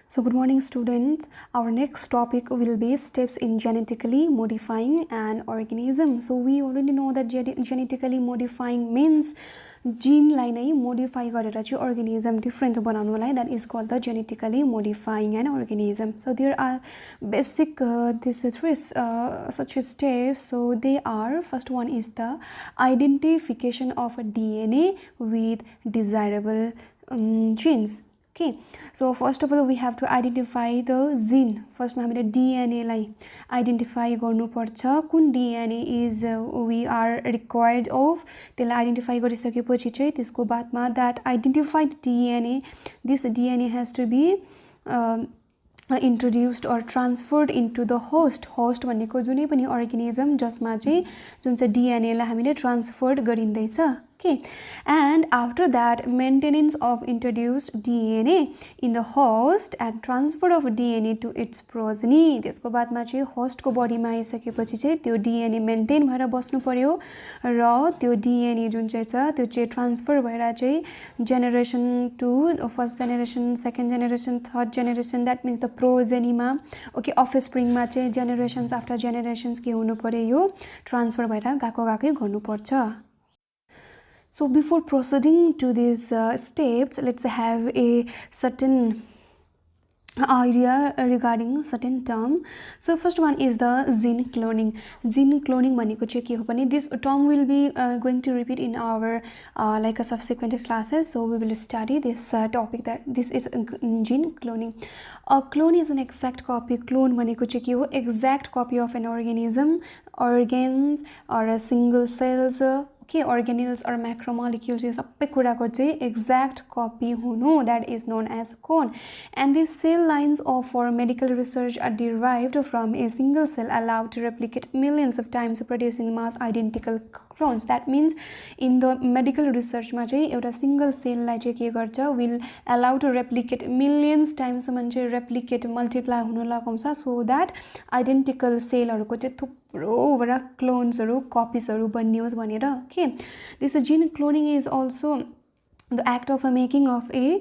So good morning students. Our next topic will be steps in genetically modifying an organism. So we already know that genetically modifying means gene लाई नै modify गरेर चाहिँ organism different बनाउनुलाई that is called the genetically modifying an organism. So there are basic these three such steps. So they are, first one is the identification of a DNA with desirable genes. Okay, so first of all we have to identify the gene. First हामीले DNA लाई identify गर्नु पर्छ कुन DNA is we are required of त्यसलाई identify गरिसकेपछि चाहिँ त्यसको बादमा that identified DNA, this DNA has to be introduced or transferred into the host भनेको जुनै पनि organism जसमा चाहिँ जुन चाहिँ DNA लाई हामीले transferred गरिँदैछ. Okay, and after that maintenance of introduced DNA in the host and transfer of DNA to its progeny. त्यसको बादमा चाहिँ host को body मा आइसकेपछि चाहिँ त्यो DNA maintain भएर बस्नु पर्यो र त्यो DNA जुन चाहिँ छ त्यो चाहिँ transfer भएर चाहिँ generation to first generation, second generation, third generation, that means the progeny मा okay offspring मा चाहिँ generations after generations के हुनु पर्यो यो transfer भएर गएकै गर्नु पर्छ. So before proceeding to these steps, let's have a certain idea regarding certain term. So first one is the gene cloning. Gene cloning भनेको चाहिँ के हो भने this term will be going to repeat in our like a subsequent classes. So we will study this topic that this is gene cloning. A clone is an exact copy. Clone भनेको चाहिँ के हो exact copy of an organism, organs or a single cells. Okay, organelles or macromolecules यो सबै कुराको चाहिँ exact copy हुनु, that is known as clone. And these cell lines for medical research are derived from a single cell allowed to replicate millions of times, producing mass identical clones. That means in the medical research मा चाहिँ एउटा single cell लाई चाहिँ के गर्छ will allow to replicate millions times सम्म चाहिँ replicate multiply हुन लगाउँछ so that identical cell हरुको चाहिँ थुप्रो clones हरु copies हरु बनियोस् भनेर. Okay, this gene cloning is also the act of making of a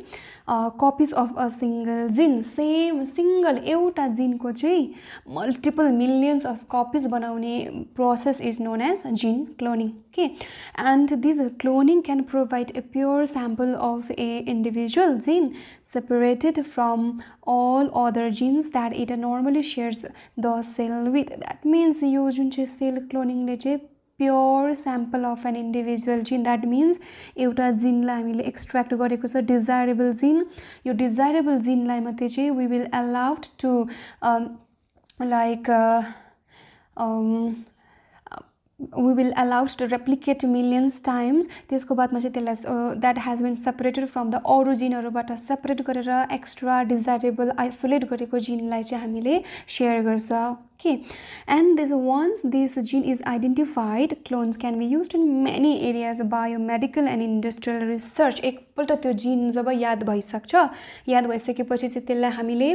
copies of a single gene. Same single एउटा gene को चाहिँ multiple millions of copies बनाउने process is known as gene cloning. Okay, and this cloning can provide a pure sample of a individual gene separated from all other genes that it normally shares the cell with. That means यो जुन चाहिँ cell cloning ले चाहिँ pure sample of an individual gene, that means एउटा gene लाई हामीले extract गरेको छ desirable gene. यो desirable gene लाई मात्रै चाहिँ we will allowed to we will allowed to replicate millions times. त्यसको बादमा चाहिँ त्यसलाई that has been separated from the अरु जिनहरुबाट separate गरेर extra desirable isolate गरेको gene लाई चाहिँ हामीले share गर्छ. Okay, and once this gene is identified, clones can be used in many areas, biomedical and industrial research. एकपल्ट त्यो gene जब याद भइसक्छ, याद भइसकेपछि चाहिँ त्यसलाई हामीले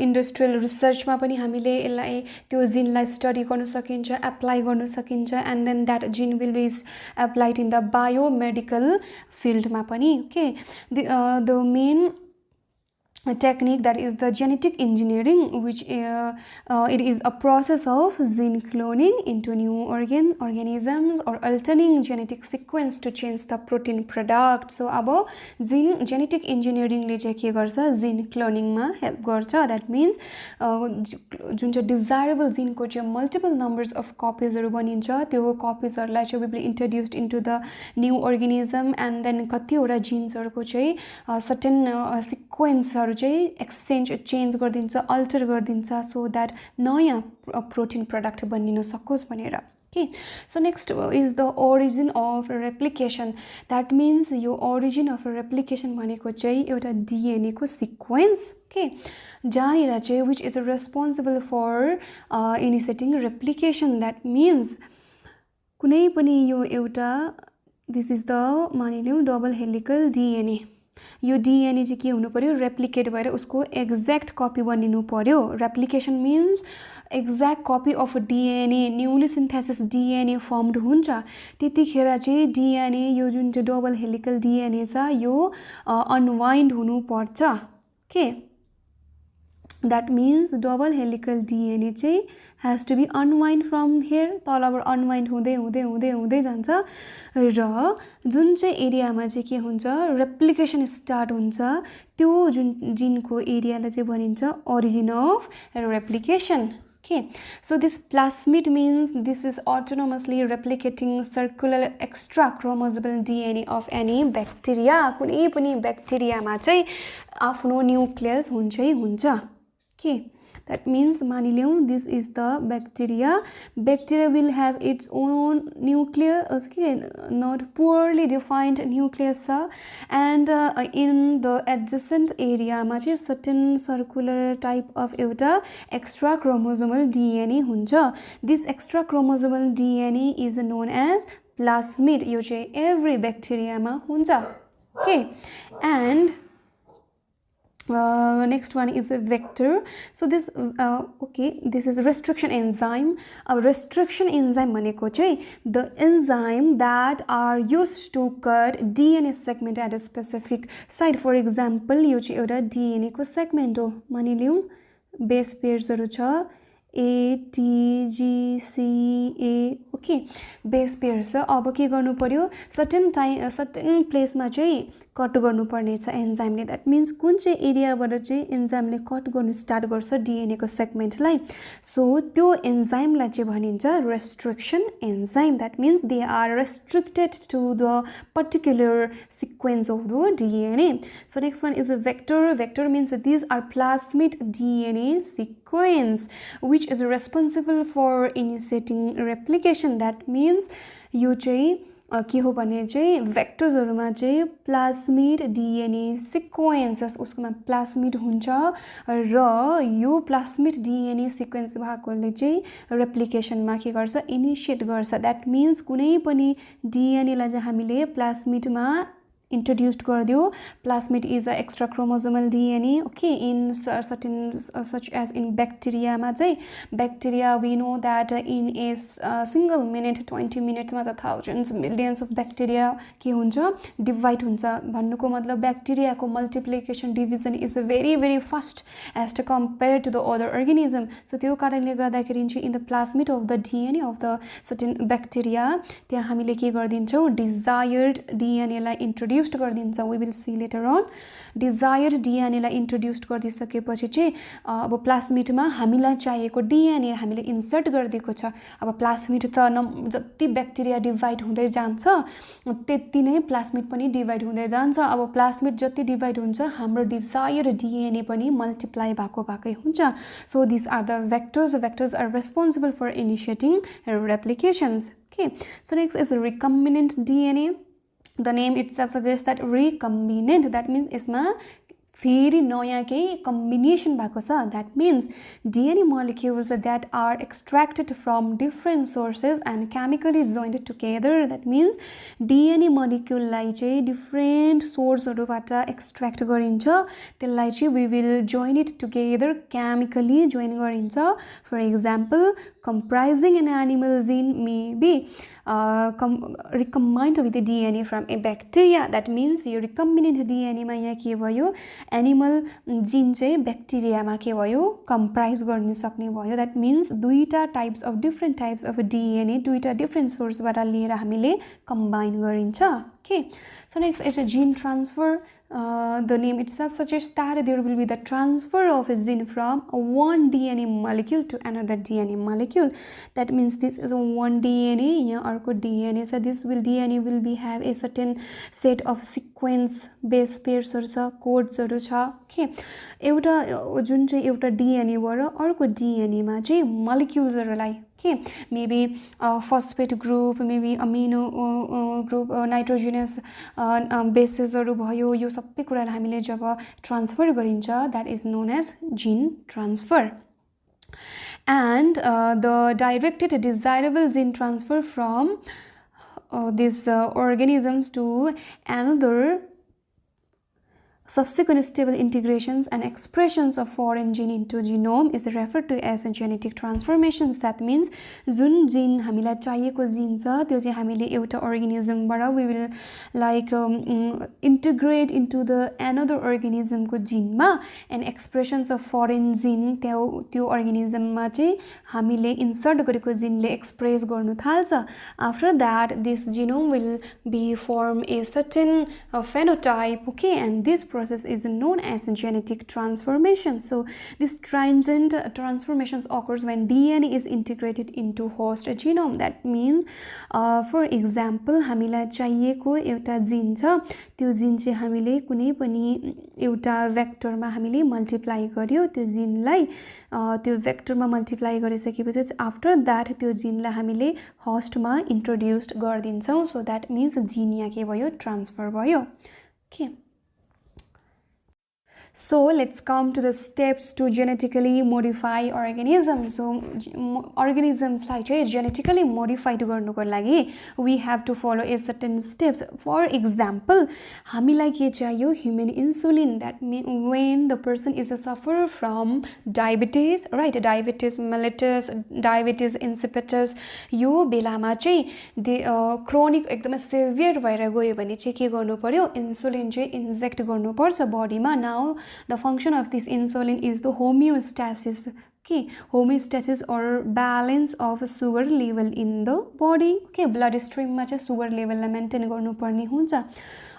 industrial research मा पनि हामीले यसलाई त्यो gene लाई study गर्न सकिन्छ, apply गर्न सकिन्छ, and then that gene will be applied in the biomedical field मा पनि. Okay, the main technique, that is the genetic engineering, which it is a process of gene cloning into new organisms or altering genetic sequence to change the protein product. So अब genetic engineering ले चाहिँ के गर्छ gene cloning मा help गर्छ. That means जुन चाहिँ desirable gene को चाहिँ multiple numbers of copies हरु बनिन्छ, त्यो copies हरुलाई चाहिँ will be introduced into the new organism, and then कतिवटा genes हरुको चाहिँ certain sequence हरु चाहिँ exchange change गरिदिन्छ, alter गरिदिन्छ so that नयाँ protein product बनिन सकोस् भनेर. Okay, so next is the origin of replication. That means यो origin of replication भनेको चाहिँ एउटा DNA को sequence. Okay, जहाँनिर चाहिँ which is responsible for initiating replication. That means कुनै पनि यो एउटा this is the मानिलियौ double helical DNA. यो DNA चाहिँ के हुनु पर्यो replicate भएर उसको exact copy बनिनु पर्यो. Replication means exact copy of DNA, newly synthesis DNA formed हुन्छ. त्यतिखेर चाहिँ DNA यो जुन चाहिँ double helical DNA छ यो unwind हुनु पर्छ. Okay, That means double helical DNA चाहिँ has to be unwind from here, तलबाट unwind हुँदै हुँदै हुँदै हुँदै जान्छ र जुन चाहिँ एरियामा चाहिँ के हुन्छ रेप्लिकेसन स्टार्ट हुन्छ त्यो जुन जिनको एरियालाई चाहिँ भनिन्छ origin of replication. Okay, so this plasmid means this is autonomously replicating circular extra chromosomal DNA of any bacteria. कुनै पनि ब्याक्टेरियामा चाहिँ आफ्नो न्युक्लियस हुन्छै हुन्छ. Okay, that means मानिलियौं this is the bacteria. Bacteria will have its own nucleus, okay, not poorly defined nucleus, and in the adjacent area मा चाहिँ certain circular type of एउटा extra chromosomal DNA हुन्छ. This extra chromosomal DNA is known as plasmid. यो चाहिँ every bacteria मा हुन्छ. Okay, and next one is a vector. So this this is restriction enzyme. A restriction enzyme भनेको चाहिँ the enzyme that are used to cut DNA segment at a specific site. For example, यो चाहिँ एउटा DNA को segment हो. मानिलियौं base pairs हरु छ A T G C A. okay, base pairs छ. अब के गर्नु पर्यो certain place मा चाहिँ कट गर्नु पर्ने छ एन्जाइमले. दैट मिन्स कुन चाहिँ एरियाबाट चाहिँ एन्जाइमले कट गर्नु स्टार्ट गर्छ डीएनए को सेगमेन्टलाई. सो त्यो एन्जाइमलाई चाहिँ भनिन्छ restriction enzyme. That means they are restricted to the particular sequence of the DNA. So next one is a vector. Vector means these are plasmid DNA sequence which is responsible for initiating replication. That means यो चाहिँ के हो भने चाहिँ भेक्टर्सहरुमा चाहिँ plasmid DNA sequences उसकोमा plasmid हुन्छ र यो प्लास्मिड डीएनए सिक्वेन्स भएकोले चाहिँ रेप्लिकेसनमा के गर्छ इनिशिएट गर्छ. दैट मिन्स कुनै पनि डीएनए लाई चाहिँ हामीले प्लास्मिडमा introduced गरिदियो. Plasmid is a extra chromosomal DNA. Okay, in certain such as in bacteria मा चाहिँ bacteria we know that in a single minute 20 minutes मा चाहिँ thousands millions of bacteria के हुन्छ divide हुन्छ. भन्नुको मतलब bacteria को multiplication division is very very fast as to compare to the other organism. So त्यो कारणले गर्दाखेरि चाहिँ in the plasmid of the DNA of the certain bacteria त्यहाँ हामीले के गर्दिन्छौं desired DNA लाई introduce गर्दिन्छ. we will see later on. desired DNA लाई introduced गरिसकेपछि चाहिँ अब प्लास्मिडमा हामीलाई चाहिएको DNA हामीले इन्सर्ट गरिदिएको छ. अब प्लास्मिड त जति ब्याक्टेरिया डिवाइड हुँदै जान्छ त्यति नै प्लास्मिड पनि डिवाइड हुँदै जान्छ. अब प्लास्मिड जति डिवाइड हुन्छ हाम्रो डिजायर्ड DNA पनि मल्टिप्लाई भएकै हुन्छ. So this are the vectors. Vectors are responsible for initiating replications. Okay, so next is recombinant DNA. The name itself suggests that recombinant. That means यसमा फेरि नयाँ केही combination भएको छ. That means DNA molecules that are extracted from different sources and chemically joined together. That means DNA molecule लाई चाहिँ different sourceहरुबाट extract गरिन्छ. त्यसलाई चाहिँ we will join it together chemically join गरिन्छ. For example, comprising an animal gene may be recombined with the DNA from a bacteria. That means यो recombinant DNA मा यहाँ के भयो एनिमल जीन चाहिँ ब्याक्टेरियामा के भयो कम्प्राइज गर्न सक्ने भयो. दैट मिन्स दुईटा types of different types of DNA दुईटा डिफरेंट सोर्सबाट लिएर हामीले कम्बाइन गरिन्छ. Okay, so next is a gene transfer. The name itself suggests that there will be the transfer of a gene from one DNA molecule to another DNA molecule. That means this is one DNA, यहाँ अर्को DNA छ. This DNA will be have a certain set of sequence base pairs हरु छ, codes हरु छ. Okay, एउटा जुन चाहिँ एउटा DNA बाट अर्को DNA मा चाहिँ molecules हरुलाई okay, maybe phosphate group, maybe amino group, nitrogenous bases हरु भयो. यो सबै कुरालाई हामीले जब ट्रान्सफर गरिन्छ that is known as gene transfer. And the directed desirable gene transfer from these organisms to another Subsequent stable integrations and expressions of foreign gene into genome is referred to as genetic transformations. That means जुन gene हामीलाई चाहिएको gene छ त्यो चाहिँ हामीले एउटा organism बाट we will like integrate into the another organism को gene मा and expressions of foreign gene त्यो organism मा चाहिँ हामीले insert गरेको gene ले express गर्नु थाल्छ. After that this genome will be form a certain phenotype, okay, and this process is known as genetic transformation. So this transient transformations occurs when DNA is integrated into host genome. That means for example हामीलाई चाहिएको एउटा जिन छ त्यो जिन चाहिँ हामीले कुनै पनि एउटा भेक्टरमा हामीले मल्टिप्लाई गर्यो त्यो जिनलाई त्यो भेक्टरमा मल्टिप्लाई गरिसकेपछि आफ्टर दैट त्यो जिनलाई हामीले होस्टमा इन्ट्रोड्युस गर्दिन्छौं. सो दैट मीन्स जिन यहाँ के भयो ट्रान्सफर भयो. Okay. So let's come to the steps to genetically modify organisms. So organisms like genetically modified गर्नुको लागि we have to follow a certain steps. For example, हामीलाई के चाहियो human insulin. That means when the person is a sufferer from diabetes, right? Diabetes mellitus, diabetes insipidus, यो बेलामा चाहिँ chronic एकदमै severe भएर गयो भने चाहिँ के गर्नु पर्यो insulin चाहिँ inject गर्नुपर्छ बडीमा. Now the function of this insulin is the homeostasis, okay, homeostasis or balance of sugar level in the body, okay, blood stream मा चाहिँ sugar level लाई maintain गर्नु पर्ने हुन्छ.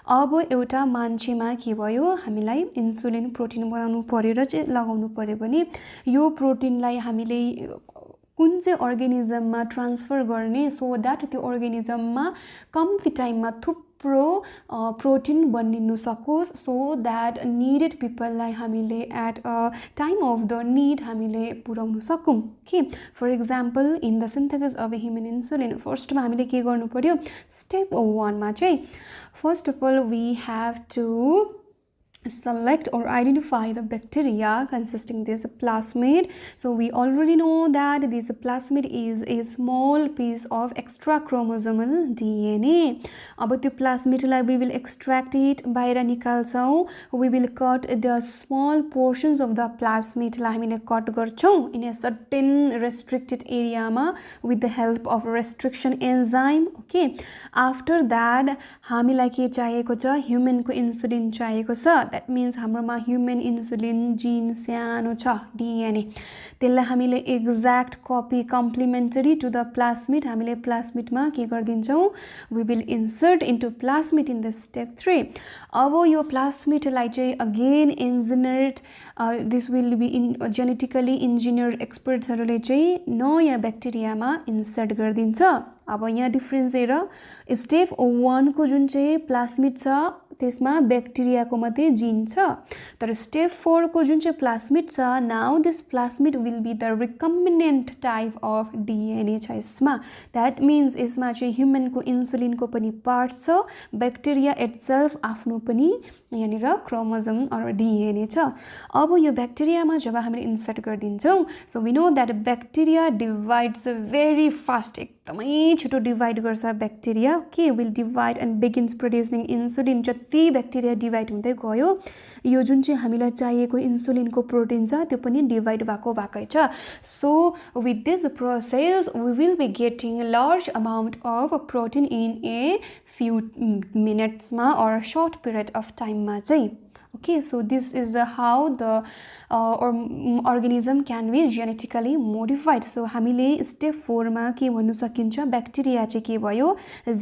अब एउटा मान्छेमा के भयो हामीलाई इन्सुलिन प्रोटिन बनाउनु पर्यो र चाहिँ लगाउनु पर्यो भने यो प्रोटिनलाई हामीले कुन चाहिँ अर्गानिजममा ट्रान्सफर गर्ने सो दैट त्यो अर्गानिजममा कम्ती टाइममा थुप्रो प्रोटिन बनिनु सकोस् सो दैट नीडेड पिपललाई हामीले at a time of the need हामीले पुर्याउन सकौं. के for example in the synthesis of human insulin फर्स्टमा हामीले के गर्नु पर्यो स्टेप 1 मा चाहिँ first of all we have to select or identify the bacteria consisting this plasmid. So we already know that this plasmid is a small piece of extra chromosomal DNA. अब त्यो plasmid लाई we will extract it बाहिर निकाल्छौं. We will cut the small portions of the plasmid लाई हामीले cut गर्छौं in a certain restricted area मा with the help of restriction enzyme. Okay, after that हामीलाई के चाहिएको छ human को insulin चाहिएको छ. That means हाम्रोमा human insulin gene सानो छ DNA त्यसलाई हामीले exact copy complementary to the plasmid हामीले plasmid मा के गर्दिन्छौं we will insert into plasmid in the step 3. अब यो plasmid लाई चाहिँ again engineered this will be in genetically engineered experts हरुले चाहिँ नयाँ ब्याक्टेरिया मा इन्सर्ट गर्दिन्छ. अब यहाँ डिफरेन्स हेर स्टेप 1 को जुन चाहिँ प्लास्मिड छ त्यसमा ब्याक्टेरियाको मात्रै जिन छ तर स्टेप 4 को जुन चाहिँ प्लास्मिड छ now this plasmid will be the recombinant type of DNA छ यसमा. दैट मिन्स यसमा चाहिँ ह्युमन को इन्सुलिन को पनि पार्ट छ ब्याक्टेरिया इटसेल्फ आफ्नो पनि यहाँनिर क्रोमोसोम अर DNA छ. अब यो ब्याक्टेरियामा जब हामीले इन्सर्ट गर्दिन्छौं so we know that bacteria divides very fast एकदमै छिटो डिवाइड गर्छ ब्याक्टेरिया. के will divide and begins producing insulin. जति ब्याक्टेरिया डिवाइड हुँदै गयो यो जुन चाहिँ हामीलाई चाहिएको इन्सुलिनको प्रोटिन छ त्यो पनि डिवाइड भएकै छ. So with this process we will be getting large amount of protein in a few मिनट्समा अर सर्ट पिरियड अफ टाइममा चाहिँ. Okay, so this is how the organism can be genetically modified. So हामीले step 4 मा के भन्नु सकिन्छ bacteria चाहिँ के भयो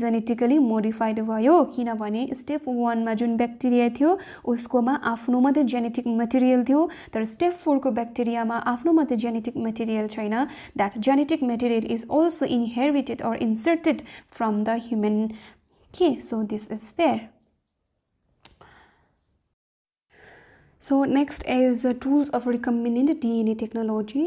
genetically modified भयो किनभने step 1 मा जुन ब्याक्टेरिया थियो उसकोमा आफ्नो मात्रै genetic material थियो तर step 4 को ब्याक्टेरियामा आफ्नो मात्रै genetic material छैन. That genetic material is also inherited or inserted from the human. Okay, so this is there. So next is tools of recombinant DNA technology.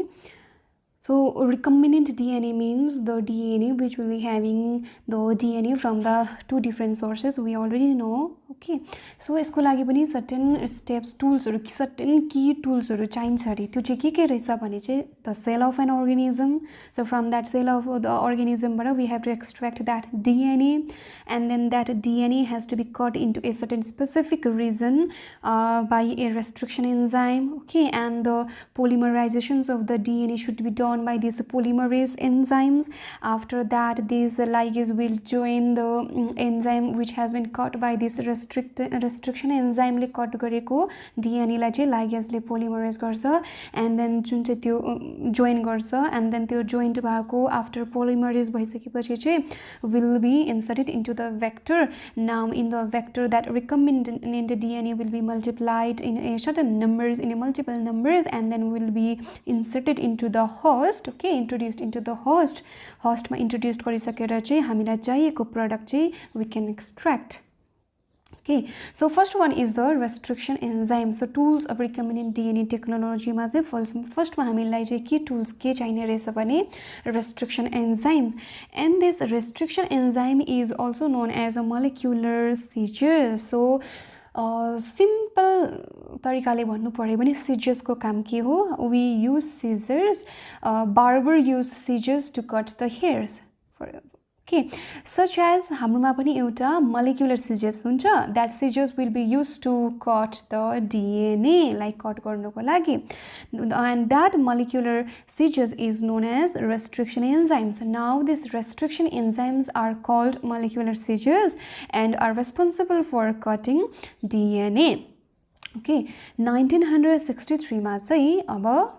So recombinant DNA means the DNA which will be having the DNA from the two different sources. We already know. Okay, so यसको लागि पनि certain steps tools हरु certain key tools हरु चाहिन्छ अरे. त्यो चाहिँ के रहेछ भने चाहिँ the cell of an organism. So from that cell of the organism but we have to extract that DNA, and then that DNA has to be cut into a certain specific region by a restriction enzyme. Okay, and the polymerizations of the DNA should be done by these polymerase enzymes. After that, this ligase will join the enzyme which has been cut by this restriction enzyme ले cut गरेको DNA लाई चाहिँ ligase ले polymerase गर्छ, and then जुन चाहिँ त्यो join गर्छ, and then त्यो joined भएको after polymerase भइसकेपछि चाहिँ will be inserted into the vector. Now in the vector that recombinant DNA will be multiplied in a certain numbers, in a multiple numbers, and then will be inserted into the host. Okay, introduced into the host मा introduced गरिसकेर चाहिँ हामीलाई चाहिएको product चाहिँ we can extract. Okay, so first one is the restriction enzyme. So tools of recombinant DNA technology मा चाहिँ first मा हामीलाई चाहिँ के tools के चाहिने रहेछ भने restriction enzymes, and this restriction enzyme is also known as a molecular seizure. So simple तरिकाले भन्नु पर्यो भने scissors को काम के हो? We use scissors, barber use scissors to cut the hairs. Okay, such as हाम्रोमा पनि एउटा molecular scissors हुन्छ. That scissors will be used to cut the DNA, like cut गर्नको लागि. And that molecular scissors is known as restriction enzymes. Now these restriction enzymes are called molecular scissors and are responsible for cutting DNA. Okay, 1963 मा चाहिँ अब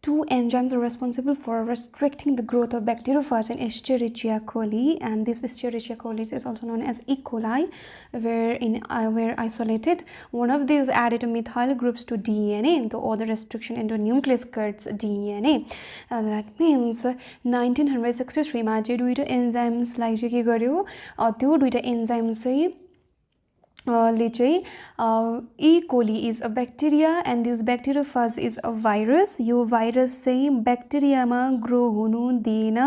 two enzymes are responsible for restricting the growth of bacteriophage and Escherichia coli, and this Escherichia coli is also known as E. coli, where isolated. One of these added methyl groups to DNA, the other restriction endonuclease cuts DNA. That means 1963 मा चाहिँ दुईटा enzymes लाई चाहिँ के गर्यो, त्यो दुईटा enzymes चाहिँ E. coli is a bacteria and this bacteriophage is a virus. यो virus चाहिँ bacteria मा grow हुनु दिएन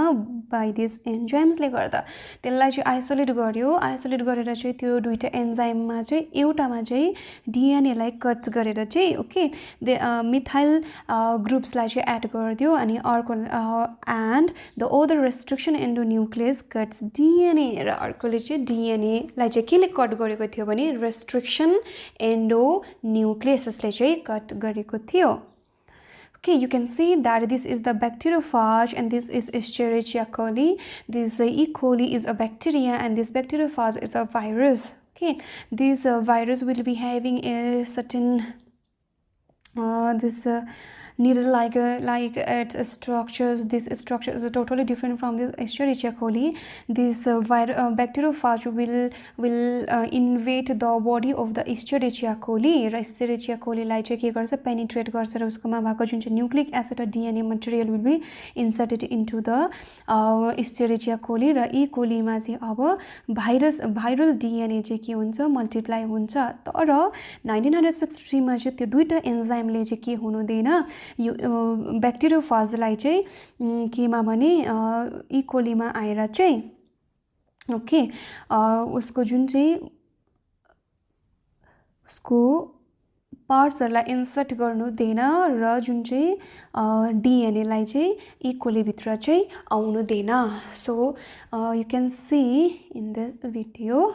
by these enzymes ले गर्दा. त्यसलाई चाहिँ isolate गर्यो. Isolate गरेर चाहिँ त्यो दुईटा enzyme मा चाहिँ एउटामा चाहिँ DNA लाई cut गरेर चाहिँ okay methyl groups लाई चाहिँ add गरिदियो अनि अर्को and the other restriction endonuclease cuts DNA र अर्कोले चाहिँ DNA लाई चाहिँ केले cut गरेको थियो भने restriction endonucleases ले चाहिँ cut गरेको थियो. Okay, you can see that this is the bacteriophage and this is Escherichia coli. This E. coli is a bacteria and this bacteriophage is a virus. Okay, this virus will be having a certain needle like its structures. This structure is totally different from this Escherichia coli. This bacteriophage will invade the body of the Escherichia coli. Escherichia coli लाई चाहिँ के गर्छ penetrate गर्छ र उसकोमा भएको जुन चाहिँ nucleic acid or DNA material will be inserted into the Escherichia coli र E. coli मा चाहिँ अब viral DNA चाहिँ के हुन्छ multiply हुन्छ. तर 1963 मा चाहिँ त्यो दुईटा enzyme ले चाहिँ के हुनु दिएन, यो bacteriophage लाई चाहिँ केमा भने E. coli मा आएर चाहिँ ओके उसको जुन चाहिँ उसको पार्ट्सहरुलाई इन्सर्ट गर्नु दिएन र जुन चाहिँ DNA लाई चाहिँ E. coli भित्र चाहिँ आउनु दिएन. So you can see in this video